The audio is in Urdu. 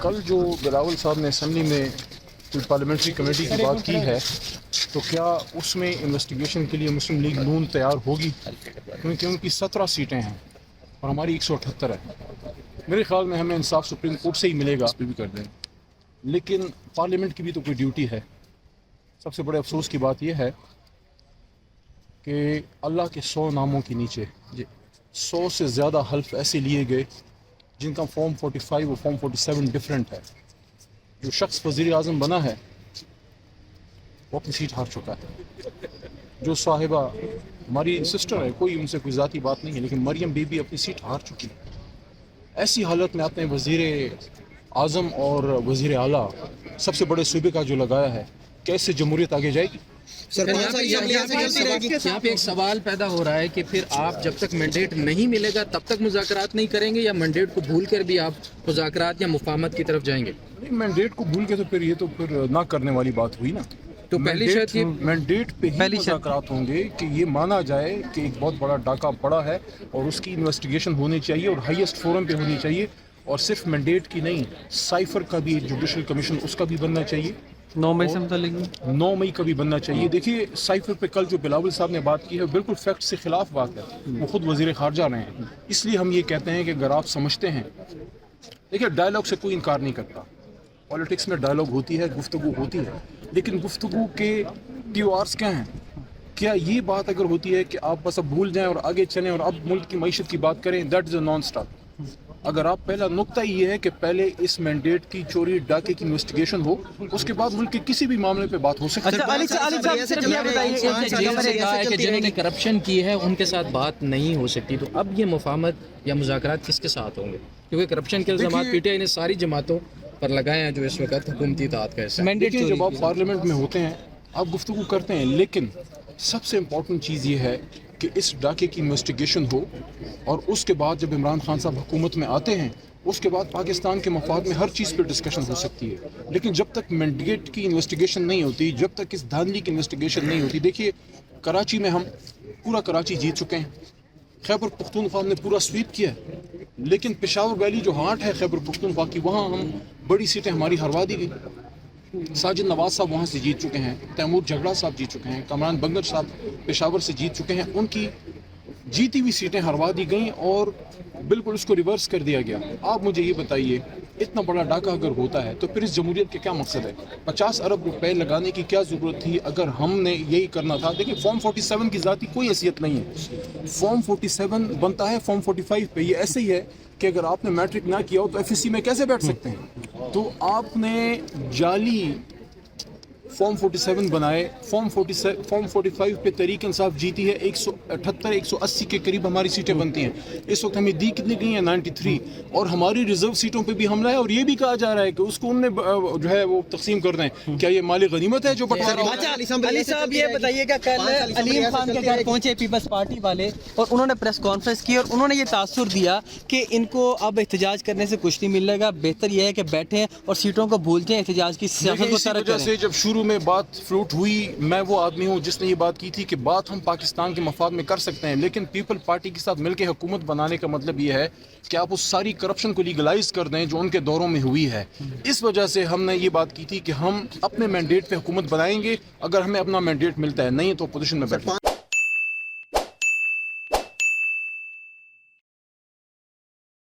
کل جو بلاول صاحب نے اسمبلی میں پارلیمنٹری کمیٹی کی بات کی ہے تو کیا اس میں انویسٹیگیشن کے لیے مسلم لیگ نون تیار ہوگی؟ کیونکہ ان کی 17 سیٹیں ہیں اور ہماری 178 ہے. میرے خیال میں ہمیں انصاف سپریم کورٹ سے ہی ملے گا، بھی کر دیں. لیکن پارلیمنٹ کی بھی تو کوئی ڈیوٹی ہے. سب سے بڑے افسوس کی بات یہ ہے کہ اللہ کے 100 ناموں کے نیچے 100 سے زیادہ حلف ایسے لیے گئے جن کا فارم 45 اور فارم 47 ڈفرینٹ ہے. جو شخص وزیر اعظم بنا ہے وہ اپنی سیٹ ہار چکا ہے. جو صاحبہ ہماری سسٹر ہے، کوئی ان سے کوئی ذاتی بات نہیں ہے، لیکن مریم بی بی اپنی سیٹ ہار چکی ہے. ایسی حالت میں آپ نے وزیر اعظم اور وزیر اعلیٰ سب سے بڑے صوبے کا جو لگایا ہے، کیسے جمہوریت آگے جائے گی؟ یہاں پہ ایک سوال پیدا ہو رہا ہے کہ پھر آپ جب تک مینڈیٹ نہیں ملے گا تب تک مذاکرات نہیں کریں گے، یا مینڈیٹ کو بھول کر بھی آپ مذاکرات یا مفاہمت کی طرف جائیں گے؟ مینڈیٹ کو بھول کے تو پھر یہ تو پھر نہ کرنے والی بات ہوئی نا. تو پہلی شرط یہ مینڈیٹ پہ ہی مذاکرات ہوں گے کہ یہ مانا جائے کہ ایک بہت بڑا ڈاکہ پڑا ہے اور اس کی انویسٹیگیشن ہونی چاہیے اور ہائیسٹ فورم پہ ہونی چاہیے. اور صرف مینڈیٹ کی نہیں، سائفر کا بھی ایک جوڈیشل کمیشن اس کا بھی بننا چاہیے. 9 مئی کا بھی بننا چاہیے. دیکھیے سائفر پہ کل جو بلاول صاحب نے بات کی ہے بالکل فیکٹ سے خلاف بات ہے. وہ خود وزیر خارجہ رہے ہیں. اس لیے ہم یہ کہتے ہیں کہ اگر آپ سمجھتے ہیں، دیکھیے ڈائلاگ سے کوئی انکار نہیں کرتا. پالیٹکس میں ڈائلاگ ہوتی ہے، گفتگو ہوتی ہے، لیکن گفتگو کے TORs کیا ہیں؟ کیا یہ بات اگر ہوتی ہے کہ آپ بس اب بھول جائیں اور آگے چلیں اور اب ملک کی معیشت کی بات کریں، that is a non stop. اگر آپ پہلا نقطہ یہ ہے کہ پہلے اس مینڈیٹ کی چوری ڈاکے کی انویسٹیگیشن ہو، اس کے بعد ملک کے کسی بھی معاملے پہ بات ہو سکتی ہے. جنہوں نے کرپشن کی ہے ان کے ساتھ بات نہیں ہو سکتی، تو اب یہ مفاہمت یا مذاکرات کس کے ساتھ ہوں گے؟ کیونکہ کرپشن کے الزامات PTI نے ساری جماعتوں پر لگائے ہیں جو اس وقت حکومتی اطاعت کا حصہ ہیں. جب آپ پارلیمنٹ میں ہوتے ہیں آپ گفتگو کرتے ہیں، لیکن سب سے امپورٹنٹ چیز یہ ہے کہ اس ڈاکے کی انویسٹیگیشن ہو اور اس کے بعد جب عمران خان صاحب حکومت میں آتے ہیں اس کے بعد پاکستان کے مفاد میں ہر چیز پہ ڈسکشن ہو سکتی ہے. لیکن جب تک مینڈیٹ کی انویسٹیگیشن نہیں ہوتی، جب تک اس دھاندلی کی انویسٹیگیشن نہیں ہوتی، دیکھیے کراچی میں ہم پورا کراچی جیت چکے ہیں، خیبر پختونخوا نے پورا سویپ کیا ہے، لیکن پشاور ویلی جو ہارٹ ہے خیبر پختونخوا کی، وہاں ہم بڑی سیٹیں ہماری ہروا دی گئی. ساجد نواز صاحب وہاں سے جیت چکے ہیں، تیمور جھگڑا صاحب جیت چکے ہیں، کامران بنگش صاحب پشاور سے جیت چکے ہیں. ان کی جیتی ہوئی سیٹیں ہروا دی گئیں اور بالکل اس کو ریورس کر دیا گیا. آپ مجھے یہ بتائیے اتنا بڑا ڈاکہ اگر ہوتا ہے تو پھر اس جمہوریت کے کیا مقصد ہے؟ 50 ارب روپے لگانے کی کیا ضرورت تھی اگر ہم نے یہی کرنا تھا؟ دیکھیں فارم 47 کی ذاتی کوئی حیثیت نہیں ہے. فارم 47 بنتا ہے فارم 45 پہ. یہ ایسے ہی ہے کہ اگر آپ نے میٹرک نہ کیا ہو تو FSC میں کیسے بیٹھ سکتے ہیں؟ تو آپ نے جعلی فارم 47 بنائے. فارم 45 پہ تحریک انصاف جیتی ہے، 178 180 کے قریب ہماری سیٹیں بنتی ہیں. اس وقت ہمیں دی کتنی گئی ہیں؟ 93. اور ہماری ریزرو سیٹوں پہ بھی حملہ ہے اور یہ بھی کہا جا رہا ہے کہ اس کو انہوں نے جو ہے وہ تقسیم کر دیں. کیا یہ مال غنیمت ہے جو بٹوارا ہو رہا ہے؟ علی صاحب یہ بتائیے کہ کل علیم خان کے گھر پہنچے پیپلز پارٹی والے اور انہوں نے پریس کانفرنس کی اور انہوں نے یہ تاثر دیا کہ ان کو اب احتجاج کرنے سے کچھ نہیں ملے گا، بہتر یہ ہے کہ بیٹھیں اور سیٹوں کو بھول جائیں، احتجاج کی سیاست کو ترک کریں. جب شروع میں بات فلوٹ ہوئی، میں وہ آدمی ہوں جس نے یہ بات کی تھی کہ بات ہم پاکستان کے مفاد میں کر سکتے ہیں، لیکن پیپل پارٹی کے ساتھ مل کے حکومت بنانے کا مطلب یہ ہے کہ آپ اس ساری کرپشن کو لیگلائز کر دیں جو ان کے دوروں میں ہوئی ہے. اس وجہ سے ہم نے یہ بات کی تھی کہ ہم اپنے مینڈیٹ پہ حکومت بنائیں گے اگر ہمیں اپنا مینڈیٹ ملتا ہے، نہیں تو اپوزیشن میں بیٹھیں.